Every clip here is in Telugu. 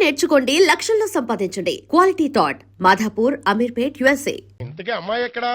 నేర్చుకోండి, లక్షల్లో సంపాదించండి. Quality thought Madhapur, Ameerpet, USA. ఇంతకీ అమ్మాయి ఎక్కడా?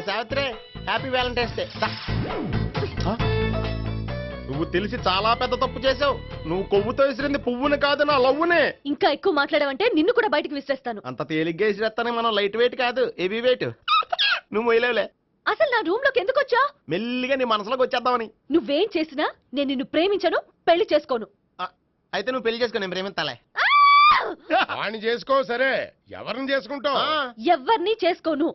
Savitri, happy Valentine's Day. నువ్వు తెలిసి చాలా పెద్ద తప్పు చేసావు. నువ్వు కొవ్వుతో విసిరింది పువ్వుని కాదు, నా లవ్వునే. ఇంకా ఎక్కువ మాట్లాడావంటే నిన్ను కూడా బయటికి విసిరేస్తాను. అంత తేలిగ్గా విసిరేస్తానే, మనం లైట్ వెయిట్ కాదు, హెవీ వెయిట్. నువ్వు మొయ్యలేవులే. అసలు నా రూమ్ లోకి ఎందుకు వచ్చా? మెల్లిగా నీ మనసులోకి వచ్చేద్దామని. నువ్వేం చేసినా నేను నిన్ను ప్రేమించను, పెళ్లి చేసుకోను. అయితే నువ్వు పెళ్లి చేసుకో, నేను ప్రేమిస్తాలే. వాణ్ణి చేసుకో. సరే, ఎవరిని చేసుకుంటావు? ఎవరిని చేసుకోను.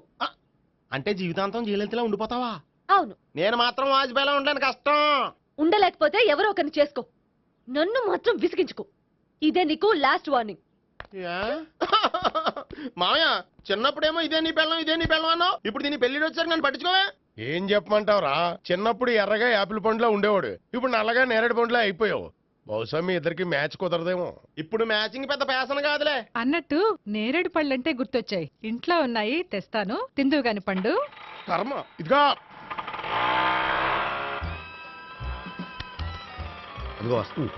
అంటే జీవితాంతం జయలలితలా ఉండిపోతావా? అవును. నేను మాత్రం వాజ్పేయిలా ఉండడానికి కష్టం. ఉండలేకపోతే ఎవరో ఒకరిని చేసుకో, నన్ను మాత్రం విసిగించుకో. ఇదే నీకు లాస్ట్ వార్నింగ్. మామయ్య, చిన్నప్పుడేమో ఇదే నీ పెళ్ళం అన్నావు. ఇప్పుడు దీని పెళ్లి వచ్చారు, నన్ను పట్టించుకోవే. ఏం చెప్పమంటావురా? చిన్నప్పుడు ఎర్రగా యాపిల్ పండులో ఉండేవాడు, ఇప్పుడు నల్లగా నేరేడు పండులో అయిపోయావు. బహుశా మీ ఇద్దరికి మ్యాచ్ కుదరదేమో. ఇప్పుడు మ్యాచింగ్ పెద్ద పేసన కాదులే. అన్నట్టు నేరేడు పళ్ళంటే గుర్తొచ్చాయి. ఇంట్లో ఉన్నాయి, తెస్తాను, తిందువు గాని పండు. కర్మ. ఇదిగా అదిగో వస్తుంది.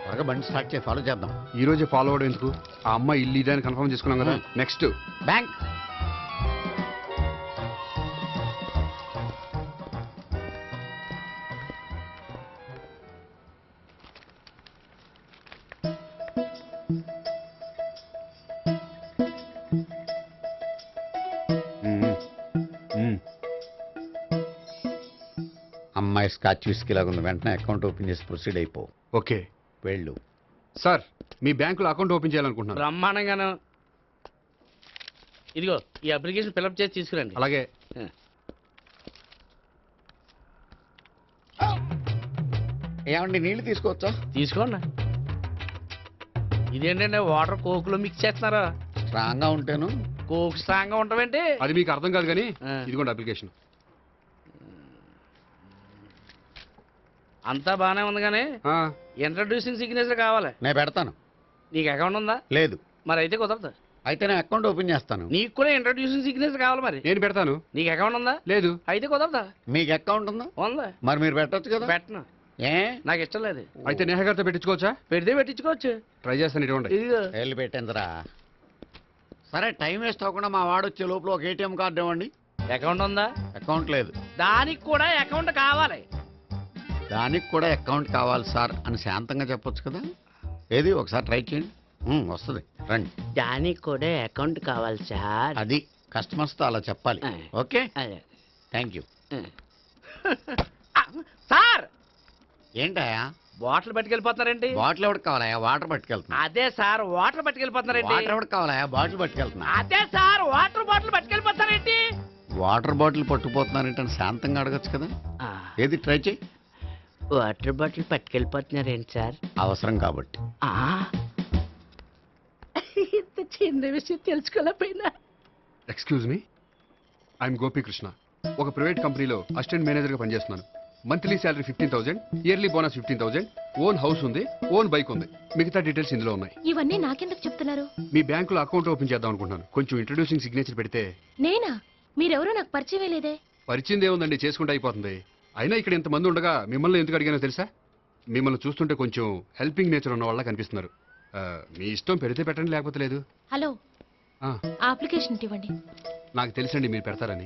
త్వరగా బండి స్టార్ట్ చేసి ఫాలో చేద్దాం. ఈ రోజే ఫాలో అవడం ఎందుకు? ఆ అమ్మాయి ఇల్లు ఇదే అని కన్ఫర్మ్ చేసుకున్నాం కదా. Next bank. అమ్మాయి స్కాచ్ విస్కీ లాగా ఉంది. వెంటనే అకౌంట్ ఓపెన్ చేసి ప్రొసీడ్ అయిపో. ఓకే. వెళ్ళు. సార్, మీ బ్యాంకులో అకౌంట్ ఓపెన్ చేయాలనుకుంటున్నాను. బ్రహ్మాండంగాను. ఇదిగో ఈ అప్లికేషన్ ఫిల్అప్ చేసి తీసుకురండి. అలాగే. ఏమండి, నీళ్లు తీసుకోవచ్చా? తీసుకోండి. ఇదేంటంటే వాటర్ కోక్లో మిక్స్ చేస్తున్నారా? స్ట్రాంగ్ గా ఉంటాను. కోక్ స్ట్రాంగ్ గా ఉంటావేంటి? అది మీకు అర్థం కాదు కానీ ఇదిగోండి అప్లికేషన్. అంతా బానే ఉంది కానీ ఇంట్రడ్యూసింగ్ సిగ్నేచర్ కావాలి. నేను పెడతాను. నీకు అకౌంట్ ఉందా? లేదు. మరి అయితే కుదరదు. అయితే నేను అకౌంట్ ఓపెన్ చేస్తాను. నీకు కూడా ఇంట్రడ్యూసింగ్ సిగ్నేచర్ కావాలి. మరి నేను పెడతాను. నీకు అకౌంట్ ఉందా? లేదు. అయితే కుదరదా? మీకు అకౌంట్ ఉందా? ఉందా? మరి మీరు పెట్టొచ్చు కదా. పెట్టను. ఏ? నాకు ఇష్టం లేదు. అయితే నేహ గారితో పెట్టించుకోవచ్చా? పెడితే పెట్టించుకోవచ్చు. ట్రై చేస్తాను. ఇటువంటి ఇదిగో వెళ్ళి పెట్టిందిరా. సరే, టైం వేస్ట్ అవ్వకుండా మా వాడు వచ్చే లోపల ఒక ఏటీఎం కార్డు ఇవ్వండి. అకౌంట్ ఉందా? అకౌంట్ లేదు. దానికి కూడా అకౌంట్ కావాలి. దానికి కూడా అకౌంట్ కావాలి సార్ అని శాంతంగా చెప్పొచ్చు కదా. ఏది ఒకసారి ట్రై చేయండి. వస్తుంది, రండి. దానికి కూడా అకౌంట్ కావాలి సార్. అది కస్టమర్స్తో అలా చెప్పాలి. Okay, thank you. సార్, ఏంటయా బాటిల్ పట్టుకెళ్ళిపోతున్నారేంటి? బాటిల్ ఎవరికి కావాలయా? వాటర్ పట్టుకెళ్తున్నా. అదే సార్, వాటర్ పట్టుకెళ్ళిపోతున్నారేంటి? వాటర్ ఎవరికి కావాలయా? బాటిల్ పట్టుకెళ్తున్నా. అదే సార్, వాటర్ బాటిల్ పట్టుకెళ్ళిపోతారేంటి? వాటర్ బాటిల్ పట్టుకుపోతున్నారంటే శాంతంగా అడగచ్చు కదా. ఏది ట్రై చేయి. వాటర్ బాటిల్ పట్టుకెళ్ళిపోతున్నారేంటి సార్? అవసరం కాబట్టి. ఇంత చిన్న విషయం తెలుసుకోలేకపోయినా. Excuse me, I'm Gopikrishna. ఒక ప్రైవేట్ కంపెనీలో అసిస్టెంట్ మేనేజర్గా పనిచేస్తున్నాను. Monthly salary 15,000, yearly bonus 15,000, own house ఉంది, ఓన్ బైక్ ఉంది. మిగతా డీటెయిల్స్ ఇందులో ఉన్నాయి. ఇవన్నీ నాకెందుకు చెప్తున్నారు? మీ బ్యాంకులో అకౌంట్ ఓపెన్ చేద్దాం అనుకుంటున్నాను. కొంచెం ఇంట్రడ్యూసింగ్ సిగ్నేచర్ పెడితే. నేనా? మీరెవరో నాకు పరిచయం లేదే. పరిచయం ఏముందండి, చేసుకుంటే అయిపోతుంది. అయినా ఇక్కడ ఇంతమంది ఉండగా మిమ్మల్ని ఎందుకు అడిగానో తెలుసా? మిమ్మల్ని చూస్తుంటే కొంచెం హెల్పింగ్ నేచర్ ఉన్న వాళ్ళ కనిపిస్తున్నారు. మీ ఇష్టం, పెడితే పెట్టండి, లేకపోతే లేదు. హలో, అప్లికేషన్ ఇవ్వండి. నాకు తెలుసండి మీరు పెడతారని.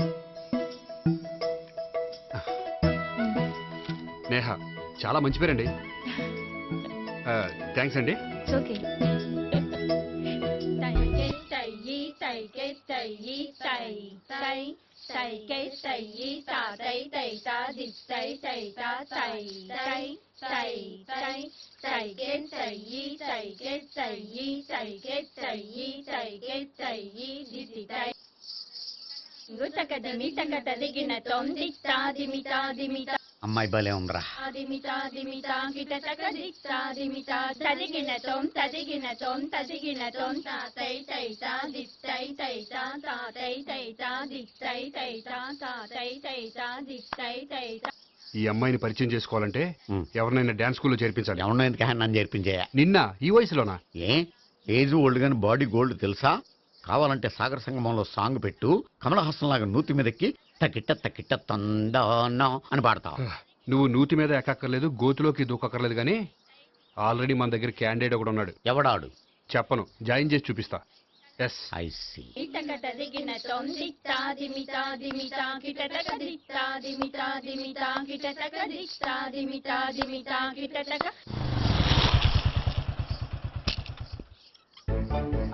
నేహ, చాలా మంచి పేరండి. థ్యాంక్స్ అండి. అమ్మాయి భలే ఉందిరా. ఈ అమ్మాయిని పరిచయం చేసుకోవాలంటే ఉమ్. ఎవరినైనా డాన్స్ స్కూల్లో చేర్పించాలి. ఎవరినో ఎందుకు నన్ను చేర్పించేయా? నిన్న ఈ వయసులోనా? ఏ ఏజ్ ఓల్డ్ గాని బాడీ గోల్డ్ తెలుసా? కావాలంటే సాగర సంగమంలో సాంగ్ పెట్టు, కమలహాసం లాగా నూతి మీదకి తకిట్ట తందానా అని పాడతావు. నువ్వు నూతి మీద ఎక్కక్కర్లేదు, గోతులోకి దూకక్కర్లేదు, కానీ ఆల్రెడీ మన దగ్గర క్యాండిడేట్ ఒకడు ఉన్నాడు. ఎవడాడు? చెప్పను, జాయిన్ చేసి చూపిస్తా. Yes, I see.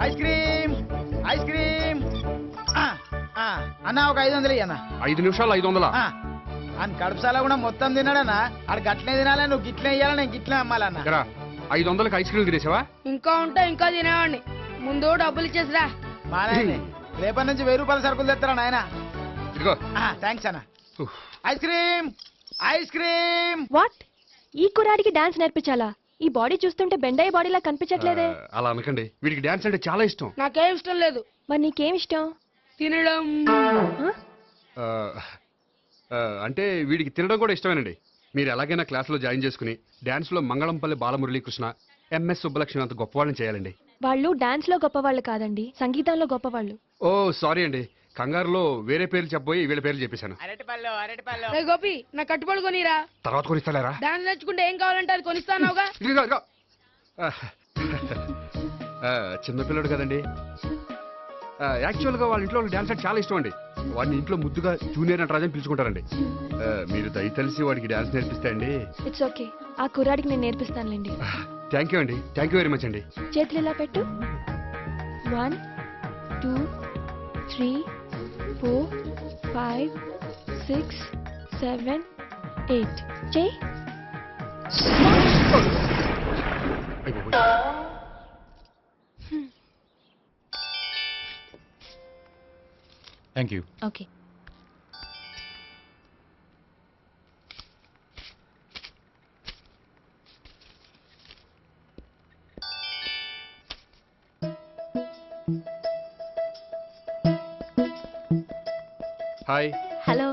Ice cream ice cream అన్న ఒక 500 అన్న 5 నిమిషాలు 500. అని కడుపుసాల కూడా మొత్తం తిన్నాడన్నా. ఆడు గట్లనే తినాలి, నువ్వు గిట్లే ఇయ్యాలి, నేను గిట్లే అమ్మాలన్న. 500కి ఐస్ క్రీమ్ తినేసావా? ఇంకా ఉంటే ఇంకా తినేవాడిని. ముందు డబ్బులు ఇచ్చేసిరా. మా నాయనే రేపటి నుంచి 1000 రూపాయల సరుకులు తెస్తారా నాయన. ఇదిగో. థ్యాంక్స్ అన్న. Ice cream ice cream. What? ఈ కుర్రాడికి డాన్స్ నేర్పించాలా? ఈ బాడీ చూస్తుంటే బెండయ్య బాడీలా కనిపించట్లేదే. అలా అనకండి, వీడికి డాన్స్ అంటే చాలా ఇష్టం. నాకేం ఇష్టం లేదు. మరి నీకేం ఇష్టం? తినడం. ఆ, అంటే వీడికి తినడం కూడా ఇష్టమేనండి. మీరు ఎలాగైనా క్లాస్లో జాయిన్ చేసుకుని డాన్స్లో మంగళంపల్లి బాలమురళీకృష్ణ, ఎంఎస్ సుబ్బలక్ష్మి అంత గొప్పవాళ్ళని చేయాలండి. వాళ్ళు డాన్స్ లో గొప్పవాళ్ళు కాదండి, సంగీతంలో గొప్పవాళ్ళు. ఓ సారీ అండి, కంగారులో వేరే పేర్లు చెప్పబోయి వీళ్ళ పేర్లు చెప్పేశాను. అరటిపళ్ళు అరటిపళ్ళు. రే గోపి, నా కట్టుబడి కొనిరా. తర్వాత కొనిస్తారా? డాన్స్ నేర్చుకుంటే ఏం కావాలంటే అది కొనిస్తానావుగా. ఇదిగో, ఇదిగో. చిన్నపిల్లడు కదండి. యాక్చువల్గా వాళ్ళ ఇంట్లో డాన్స్ అంటే చాలా ఇష్టం అండి. వాడిని ఇంట్లో ముద్దుగా జూనియర్ నటరాజన్ పిలుచుకుంటారండి. మీరు దయతలిసి వాడికి డాన్స్ నేర్పిస్తే అండి. ఇట్స్ ఓకే, ఆ కుర్రాడికి నేను నేర్పిస్తానులేండి. థ్యాంక్ యూ అండి, థ్యాంక్ యూ వెరీ మచ్ అండి. చేతులు ఇలా పెట్టు. 1 2 3 4 5 6 7 8 చేయి. Thank you. Okay. Hi. Hello.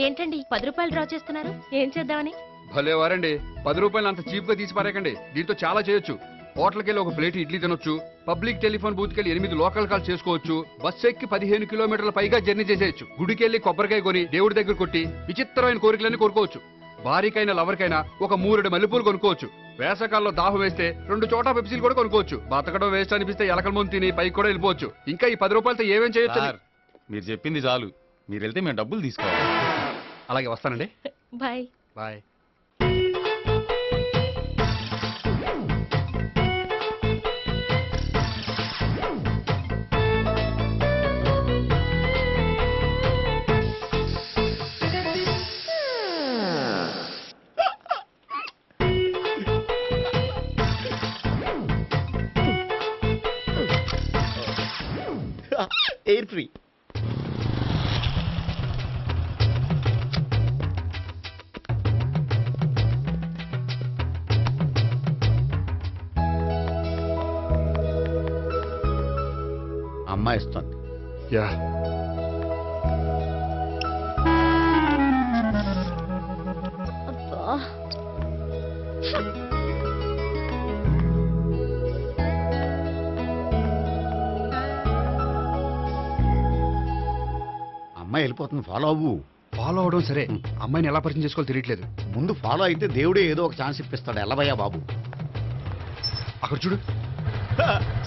ఏంటండి 10 రూపాయలు డ్రా చేస్తున్నారు? ఏం చేద్దామని? భలే వారండి, 10 రూపాయలు అంత చీప్ గా తీసి పారేకండి. దీంతో చాలా చేయొచ్చు. హోటల్కి వెళ్ళి ఒక ప్లేట్ ఇడ్లీ తినొచ్చు, పబ్లిక్ టెలిఫోన్ బూత్కి వెళ్ళి 8 లోకల్ కాల్ చేసుకోవచ్చు, బస్సు ఎక్కి 15 కిలోమీటర్ల పైగా జర్నీ చేసేయచ్చు, గుడికి వెళ్ళి కొబ్బరికాయ కొని దేవుడి దగ్గర కొట్టి విచిత్రమైన కోరికలన్నీ కోరుకోవచ్చు, భారీకైనా లవర్కైనా ఒక 3 మల్లెపూలు కొనుక్కోవచ్చు, వేసవకాలంలో దాహం వేస్తే 2 చోటా పెప్సీలు కూడా కొనుక్కోవచ్చు, బతకడం వేస్ట్ అనిపిస్తే ఎలకల ముందు తిని పైకి కూడా వెళ్ళిపోవచ్చు. ఇంకా ఈ 10 రూపాయలతో ఏమేం చేయొచ్చు? మీరు చెప్పింది చాలు, మీరు వెళ్తే మేము డబ్బులు తీసుకోవాలి. అలాగే వస్తానండి. బాయ్. బాయ్. Air free. అమ్మాయి ఇస్తుంది. యా. అమ్మాయి వెళ్ళిపోతుంది, ఫాలో అవ్వు. ఫాలో అవడం సరే, అమ్మాయిని ఎలా పరిచయం చేసుకోవాలో తెలియట్లేదు. ముందు ఫాలో అయితే దేవుడే ఏదో ఒక ఛాన్స్ ఇప్పిస్తాడు. ఎల్లవయ్యా బాబు. అక్కడ చూడు.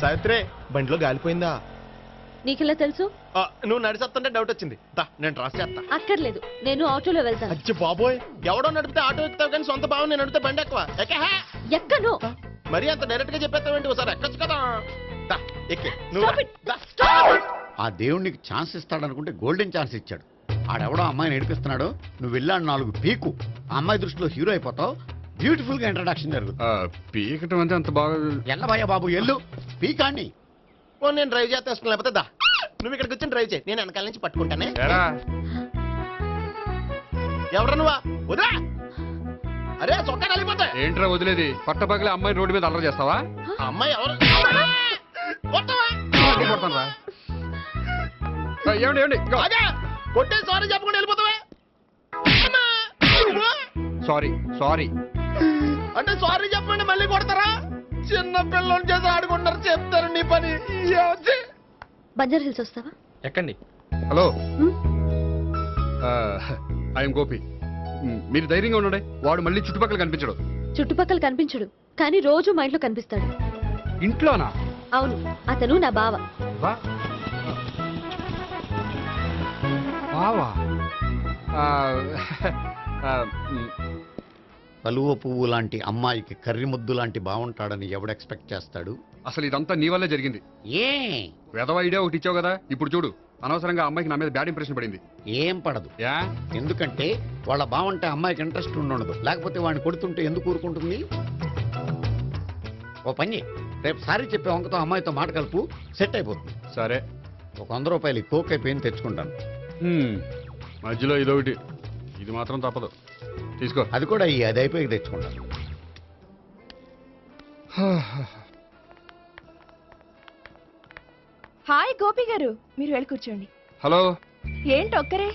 సావిత్రే, బండిలో గాలిపోయిందా? నీకెలా తెలుసు? నువ్వు నడిచేస్తుంటే డౌట్ వచ్చింది. నేను ట్రాస్ చేస్తా. అక్కర్లేదు, నేను ఆటోలో వెళ్తాను. అచ్చి బాబోయ్, ఎవడో నడిపితే ఆటో ఎక్కుతావు కానీ సొంత భావం నేను నడిపితే బండి ఎక్కువ. ఎక్కను. మరి అంత డైరెక్ట్ గా చెప్పేస్తావేంటి? ఒకసారి ఎక్కొచ్చు కదా. ఎక్కే నువ్వు. Stop it. ఆ దేవుడికి ఛాన్స్ ఇస్తాడనుకుంటే గోల్డెన్ ఛాన్స్ ఇచ్చాడు. ఆడెవడో అమ్మాయిని ఏడిపిస్తున్నాడు, నువ్వు వెళ్ళాడు 4 పీకు. ఆ అమ్మాయి దృష్టిలో హీరో అయిపోతావు. బ్యూటిఫుల్ గా ఇంట్రడక్షన్ జరుగుతుంది. పీకటం అంటే అంత బాగా. ఎల్లబయ్యా బాబు, ఎల్లు పీకాన్ని. నేను డ్రైవ్ చేస్తాను, లేకపోతే దా. నువ్వు ఇక్కడికి వచ్చి డ్రైవ్ చేయి, నేను వెనకాల నుంచి పట్టుకుంటానే. ఎరా ఎవరు నువ్వా? వదిలా. అరే చొక్కా కలిపోతాయి. ఏంట్రా వదిలేది? పట్టపగలే అమ్మాయి రోడ్డు మీద అల్లరి చేస్తావా? ఆ అమ్మాయి ఎవరు? కొట్టవా? కొడతాను రా. ఏమండి ఏమండి ఆగా. కొట్టే సారీ చెప్పకుండా వెళ్ళిపోతావా? అమ్మా! నువ్వు? Sorry sorry. అంటే సారీ చెప్పండి మళ్ళీ కొడతారా? చిన్న పిల్లలు చేసి ఆడుకుంటారు, చెప్తారు నీ పని. బంజారా హిల్స్ వస్తావా? ఎక్కండి. Hello I'm Gopi. మీరు ధైర్యంగా ఉండండి. వాడు మళ్ళీ చుట్టుపక్కల కనిపించడు. చుట్టుపక్కల కనిపించడు, కానీ రోజు మా ఇంట్లో కనిపిస్తాడు. ఇంట్లోనా? అవును, అతను నా బావ. బావా? కలువ పువ్వు లాంటి అమ్మాయికి కర్రి ముద్దు లాంటి బాగుంటాడని ఎవడు ఎక్స్పెక్ట్ చేస్తాడు? అసలు ఇదంతా నీ వల్లే జరిగింది. ఏ వెధవ ఐడియా ఒకటి ఇచ్చావు కదా, ఇప్పుడు చూడు. అనవసరంగా అమ్మాయికి నా మీద బ్యాడ్ ఇంప్రెషన్ పడింది. ఏం పడదు. యా? ఎందుకంటే వాళ్ళ బాగుంటే అమ్మాయికి ఇంట్రెస్ట్ ఉండదు. లేకపోతే వాడిని కొడుతుంటే ఎందుకు ఊరుకుంటుంది? ఓ పని, రేపు సారీ చెప్పే వంకతో అమ్మాయితో మాట కలుపు, సెట్ అయిపోతుంది. సరే. ఒక 100 రూపాయలు కోక్ అయిపోయింది, తెచ్చుకుంటాను. మధ్యలో ఇదొకటి, ఇది మాత్రం తప్పదు. తీసుకో. అది కూడా అది అయిపోయి తెచ్చుకుంటాను. హాయ్ గోపి గారు, మీరు వెళ్ళి కూర్చోండి. హలో. ఏంటి ఒక్కరే?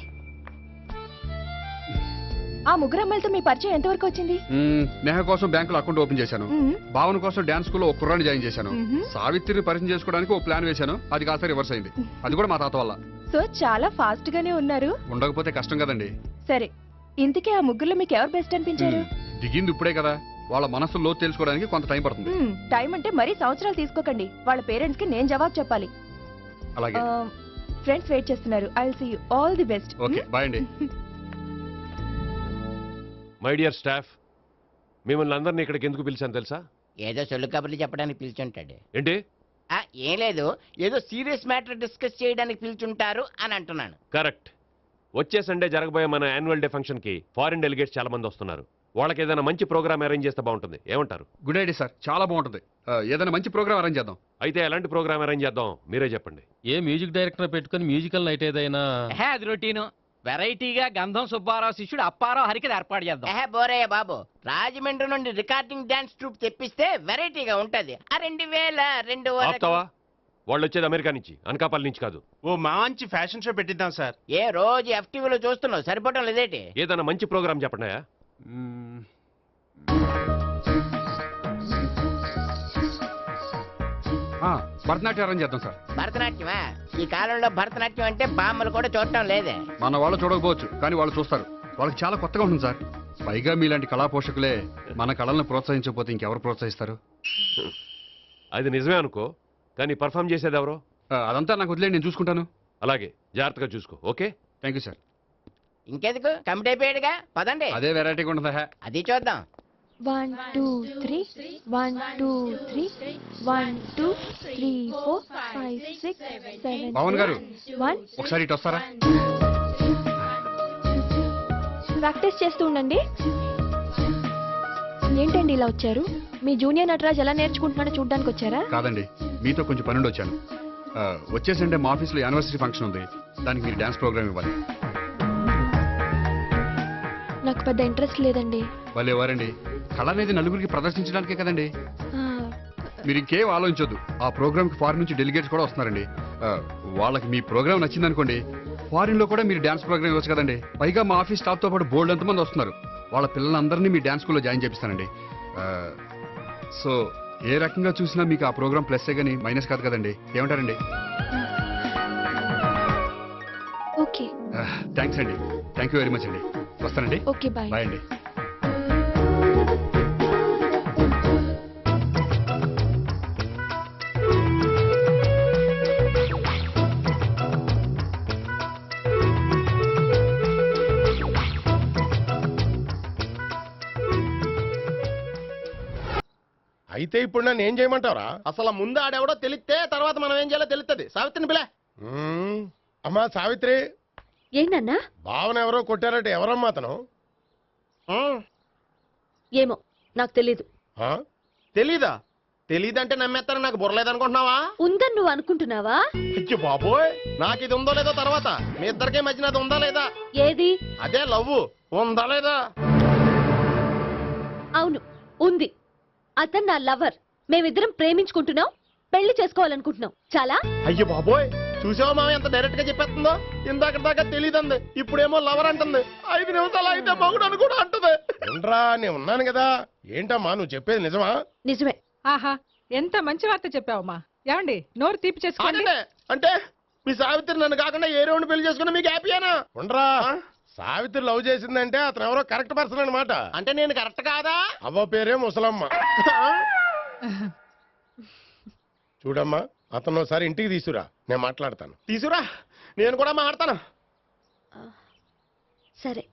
ఆ ముగ్గురు అమ్మాయిలతో మీ పరిచయం ఎంతవరకు వచ్చింది? నేహ కోసం బ్యాంకులో అకౌంట్ ఓపెన్ చేశాను. భావన కోసం డాన్స్ స్కూల్లో ఒక కుర్రాన్ని జాయిన్ చేశాను. సావిత్రిని పరిచయం చేసుకోవడానికి ఒక ప్లాన్ వేశాను, అది కాస్త రివర్స్ అయింది. అది కూడా మా తాత వల్ల. సో చాలా ఫాస్ట్ గానే ఉన్నారు. ఉండకపోతే కష్టం కదండి. సరే, ఇంతకీ ఆ ముగ్గురులో మీకు ఎవరు బెస్ట్ అనిపించారు? దిగింది ఇప్పుడే కదా, వాళ్ళ మనసు లోతు తెలుసుకోవడానికి కొంత టైం పడుతుంది. టైం అంటే మరీ సంవత్సరాలు తీసుకోకండి. వాళ్ళ పేరెంట్స్ కి నేను జవాబు చెప్పాలి. అలాగే. ఫ్రెండ్స్ వెయిట్ చేస్తున్నారు. I will see you. All the best. Okay, bye అండి. మై డియర్ స్టాఫ్, మిమ్మల్ని అందరినీ ఇక్కడికి ఎందుకు పిలిచాను తెలుసా? ఏదో సొల్లు కబుర్లు చెప్పడానికి పిలిచుంటాడు. ఏంటి? ఏం లేదు, ఏదో సీరియస్ మ్యాటర్ డిస్కస్ చేయడానికి పిలిచుంటారు అని అంటున్నాను. కరెక్ట్. వచ్చే సండే జరగబోయే మన యాన్యువల్ డే ఫంక్షన్ కి ఫారిన్ డెలిగేట్స్ చాలా మంది వస్తున్నారు. వాళ్ళకి ఏదైనా మంచి ప్రోగ్రామ్ అరేంజ్ చేస్తే బాగుంటుంది. ఏమంటారు? గుడ్ ఐడియా సార్, చాలా బాగుంటుంది. ఏదైనా మంచి ప్రోగ్రామ్ అరేంజ్ చేద్దాం. అయితే ఎలాంటి ప్రోగ్రామ్ అరేంజ్ చేద్దాం మీరే చెప్పండి. ఏ మ్యూజిక్ డైరెక్టర్ పెట్టుకుని మ్యూజికల్ నైట్ ఏదైనా? అది రొటీను. వెరైటీగా గంధం సుబ్బారావు శిష్యుడు అప్పారావు హరికి ఏర్పాటు చేద్దాం. బోరయ్య బాబు, రాజమండ్రి నుండి రికార్డింగ్ డాన్స్ ట్రూప్ తెప్పిస్తే వెరైటీగా ఉంటది. 2002 ఆపుతావా? వాళ్ళు వచ్చేది అమెరికా నుంచి, అనకాపల్లి నుంచి కాదు. ఓ మంచి ఫ్యాషన్ షో పెట్టిద్దాం సార్. ఏ రోజు FTVలో చూస్తున్నావు, సరిపోవటం లేదేటి? ఏదైనా మంచి ప్రోగ్రామ్ చెప్పండి. భరతనాట్యం అరేంజ్ చేద్దాం సార్. భరతనాట్యమా? ఈ కాలంలో భరతనాట్యం అంటే బామ్మలు కూడా చూడటం లేదే. మన వాళ్ళు చూడకపోవచ్చు, కానీ వాళ్ళు చూస్తారు. వాళ్ళకి చాలా కొత్తగా ఉంటుంది సార్. పైగా మీలాంటి కళా పోషకులే మన కళలను ప్రోత్సహించకపోతే ఇంకెవరు ప్రోత్సహిస్తారు? అది నిజమే అనుకో, కానీ పర్ఫామ్ చేసేది ఎవరో? అదంతా నాకు వదిలేండి, నేను చూసుకుంటాను. అలాగే, జాగ్రత్తగా చూసుకో. Okay, thank you sir. ఇంకెందుకు, కమిటీ అయిపోయాడుగా, పదండి. అదే వెరైటీగా ఉంటుందా? అది చూద్దాం. 1 2 3 1 2 3 1 2 3 4 5 6 7 పవన్ గారు, 1. ఒకసారి ఇటు వస్తారా? ప్రాక్టీస్ చేస్తూ ఉండండి. ఏంటండి ఇలా వచ్చారు? మీ జూనియర్ నటరాజ్ ఎలా నేర్చుకుంటున్నాడో చూడడానికి వచ్చారా? కాదండి, మీతో కొంచెం పనుండి వచ్చాను. వచ్చేసంటే మా ఆఫీస్లో యానివర్సరీ ఫంక్షన్ ఉంది, దానికి మీరు డాన్స్ ప్రోగ్రామ్ ఇవ్వాలి. నాకు పెద్ద ఇంట్రెస్ట్ లేదండి. వాళ్ళు ఎవరండి? కళ అనేది నలుగురికి ప్రదర్శించడానికే కదండి. మీరు ఇంకేం ఆలోచించొద్దు. ఆ ప్రోగ్రామ్కి ఫారిన్ నుంచి డెలిగేట్స్ కూడా వస్తున్నారండి. వాళ్ళకి మీ ప్రోగ్రామ్ నచ్చిందనుకోండి, ఫారిన్ లో కూడా మీరు డాన్స్ ప్రోగ్రామ్ ఇవ్వచ్చు కదండి. పైగా మా ఆఫీస్ స్టాఫ్ తో పాటు బోల్డ్ ఎంతమంది వస్తున్నారు. వాళ్ళ పిల్లలందరినీ మీ డాన్స్ స్కూల్లో జాయిన్ చేపిస్తానండి. సో ఏ రకంగా చూసినా మీకు ఆ ప్రోగ్రామ్ ప్లస్సే కానీ మైనస్ కాదు కదండి. ఏమంటారండి? ఓకే. థ్యాంక్స్ అండి. థ్యాంక్ యూ వెరీ మచ్ అండి. వస్తానండి. Okay, bye. బాయ్ అండి. అయితే ఇప్పుడు నన్ను ఏం చేయమంటావరా? అసలు ముందు ఆడెవడో తెలిస్తే తర్వాత మనం ఏం చేయాలో తెలుస్తుంది. సావిత్రిని పిల్ల. అమ్మా సావిత్రి, ఏంటన్నా? భావన ఎవరో కొట్టారట, ఎవరమ్మా అతను? ఏమో, నాకు తెలీదు. తెలీదా? తెలీదంటే నమ్మేస్తాను నాకు బుర్రలేదనుకుంటున్నావా? ఉందని నువ్వు అనుకుంటున్నావా? అయ్యో బాబోయ్, నాకు ఇది ఉందో లేదో తర్వాత మీ ఇద్దరికే మధ్యన అది ఉందా లేదా? ఏది? అదే లవ్ ఉందా లేదా? అవును, ఉంది. అతను నా లవర్. మేమిద్దరం ప్రేమించుకుంటున్నాం, పెళ్లి చేసుకోవాలనుకుంటున్నాం. చాలా. అయ్యో బాబోయ్, చూసావా మామ ఎంత డైరెక్ట్ గా చెప్పేస్తుందో? ఇందాక దాకా తెలియదండి, ఇప్పుడేమో లవర్ అంటుంది. 5 నిమిషాలు అయితే మగుడు అని కూడా అంటుంది. ఉండరా, నేను ఉన్నాను కదా. ఏంటమ్మా నువ్వు చెప్పేది నిజమా? నిజమే. ఆహా, ఎంత మంచి వార్త చెప్పావమ్మా. ఏమండి, నోరు తీపి చేసుకోండి. అంటే మీ సావిత్రి నన్ను కాకుండా ఏ రౌండ్ పెళ్లి చేసుకున్నా మీకు హ్యాపీయేనా? ఉండరా, సావిత్రి లవ్ చేసిందంటే అతను ఎవరో కరెక్ట్ పర్సన్ అనమాట. అంటే నేను కరెక్ట్ కాదా? అవ్వ పేరే ముసలమ్మ. చూడమ్మా, అతను ఒకసారి ఇంటికి తీసుకురా, నేను మాట్లాడతాను. తీసురా, నేను కూడా మాట్లాడతాను. సరే.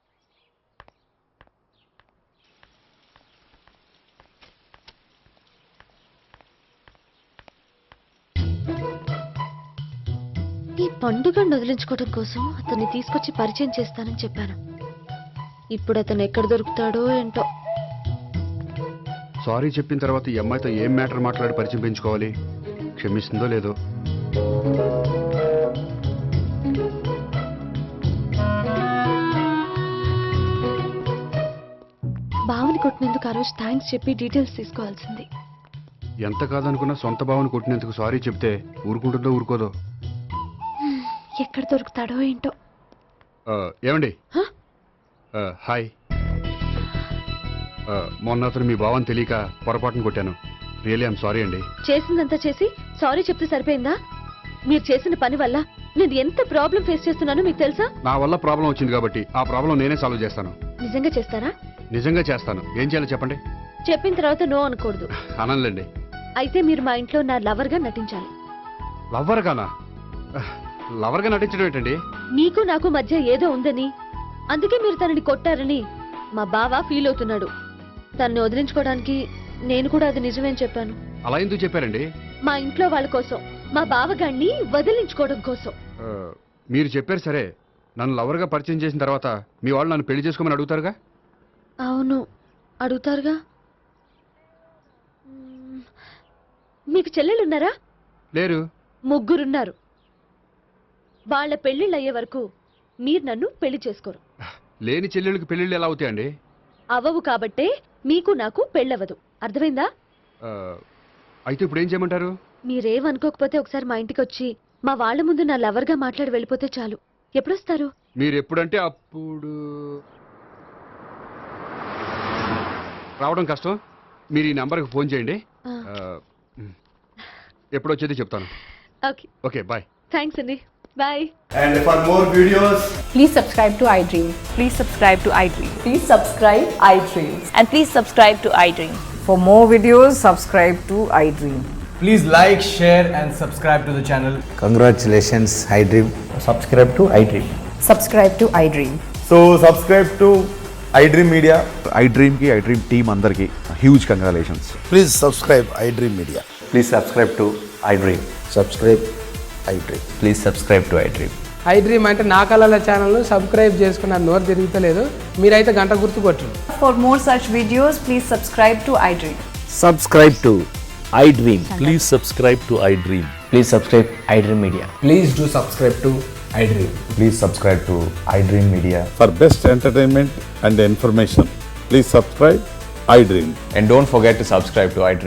ఈ పండుగను వదిలించుకోవడం కోసం అతన్ని తీసుకొచ్చి పరిచయం చేస్తానని చెప్పాను. ఇప్పుడు అతను ఎక్కడ దొరుకుతాడో ఏంటో. సారీ చెప్పిన తర్వాత ఈ అమ్మాయితో ఏం మ్యాటర్ మాట్లాడి పరిచయం పెంచుకోవాలి? క్షమిస్తుందో లేదో. బావని కొట్టినందుకు ఆ రోజు థ్యాంక్స్ చెప్పి డీటెయిల్స్ తీసుకోవాల్సింది. ఎంత కాదనుకున్నా సొంత భావన కొట్టినందుకు సారీ చెప్తే ఊరుకుంటుందో ఊరుకోదో. ఎక్కడ దొరుకుతాడో ఏంటో. ఏమండి, హాయ్. మొన్న అతను మీ భావం తెలియక పొరపాటును కొట్టాను. రియలీ ఐఎమ్ సారీ అండి. చేసిందంతా చేసి సారీ చెప్తే సరిపోయిందా? మీరు చేసిన పని వల్ల నేను ఎంత ప్రాబ్లం ఫేస్ చేస్తున్నానో మీకు తెలుసా? నా వల్ల ప్రాబ్లం వచ్చింది కాబట్టి ఆ ప్రాబ్లం నేనే సాల్వ్ చేస్తాను. నిజంగా చేస్తారా? నిజంగా చేస్తాను. ఏం చేయాలో చెప్పండి. చెప్పిన తర్వాత నో అనకూడదు. అనంలేండి. అయితే మీరు మా ఇంట్లో నా లవర్ గా నటించాలి. లవ్వర్ గానా? లవర్ గా నటించడం ఏంటండి? మీకు నాకు మధ్య ఏదో ఉందని, అందుకే మీరు తనని కొట్టారని మా బావ ఫీల్ అవుతున్నాడు. తనని వదిలించుకోవడానికి నేను కూడా అది నిజమేని చెప్పాను. అలా ఎందుకు చెప్పారండి? మా ఇంట్లో వాళ్ళ కోసం, మా బావగాన్ని వదిలించుకోవడం కోసం. మీరు చెప్పారు సరే, నన్ను లవర్గా పరిచయం చేసిన తర్వాత మీ వాళ్ళు నన్ను పెళ్లి చేసుకోమని అడుగుతారుగా? అవును, అడుగుతారుగా. మీకు చెల్లెలున్నారా? లేరు. ముగ్గురున్నారు. వాళ్ళ పెళ్లిళ్ళు అయ్యే వరకు మీరు నన్ను పెళ్లి చేసుకోరు. లేని చెల్లెళ్ళకి పెళ్లిళ్ళు ఎలా అవుతాయండి? అవ్వవు కాబట్టే మీకు నాకు పెళ్ళవదు. అర్థమైందా? అయితే ఇప్పుడు ఏం చేయమంటారు? మీరేమనుకోకపోతే ఒకసారి మా ఇంటికి వచ్చి మా వాళ్ళ ముందు నా లవర్గా మాట్లాడి వెళ్ళిపోతే చాలు. ఎప్పుడొస్తారు? మీరు ఎప్పుడంటే అప్పుడు. రావడం కష్టం. మీరు ఈ నెంబర్కి ఫోన్ చేయండి. ఎప్పుడు వచ్చేది చెప్తాను. ఓకే. Okay, bye. థ్యాంక్స్ అండి. Bye. And for more videos, please subscribe to iDream. Please subscribe to iDream. Please subscribe iDream. And please subscribe to iDream. For more videos, subscribe to iDream. please like, share and subscribe to the channel. Congratulations, iDream. Subscribe to iDream. Subscribe to iDream. So subscribe to iDream Media. iDream ki iDream team andarki huge congratulations. Please subscribe iDream Media. Please subscribe to iDream. Subscribe iDream. Please subscribe to iDream. iDream అంటే నా కళల ఛానల్ను సబ్స్క్రైబ్ చేసుకున్న నోరు తిరుగుతలేదు. మీరైతే గంట గుర్తు కొట్టండి. For more such videos, please subscribe to iDream. Subscribe to iDream. Please subscribe to iDream. Please subscribe iDream Media. Please do subscribe to iDream. Please subscribe to iDream Media. For best entertainment and information, please subscribe iDream. And don't forget to subscribe to iDream.